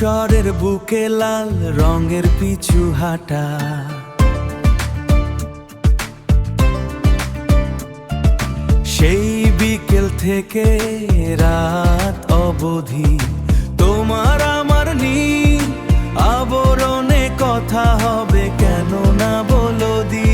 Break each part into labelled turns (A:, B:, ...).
A: ধূসরের বুকে লাল রঙের পিছু হাঁটা, সেই বিকেল থেকে রাত অবধি তোমার আমার নীল আবরণে কথা হবে, কেন না বলো দি।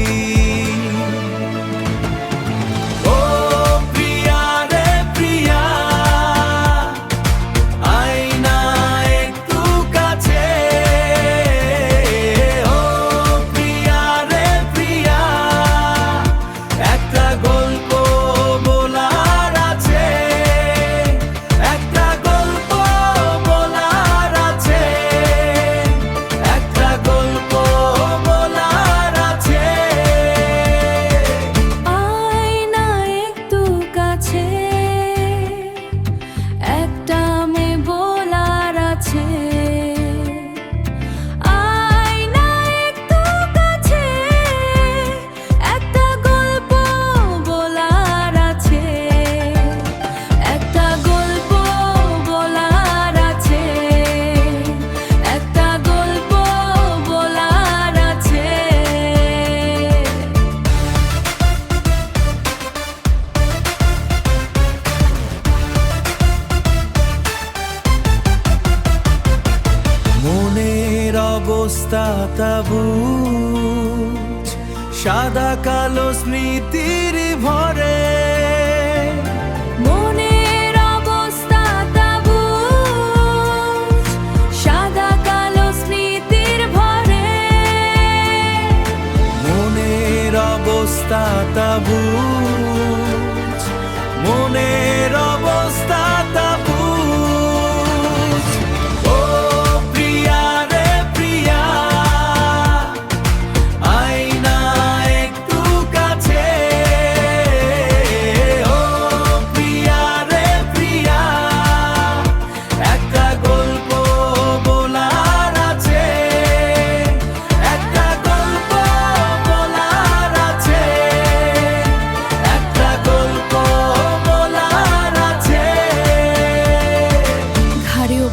A: অবস্থা তাবুজ সাদা কালো স্মৃতির ভরে,
B: মনের অবস্থা তাবুজ সাদা কালো স্মৃতির ভরে,
A: মনের অবস্থা তাবুজ, মনের অবস্থা তাবুজ।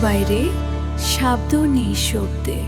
B: বাইরে শব্দ নেই শব্দে।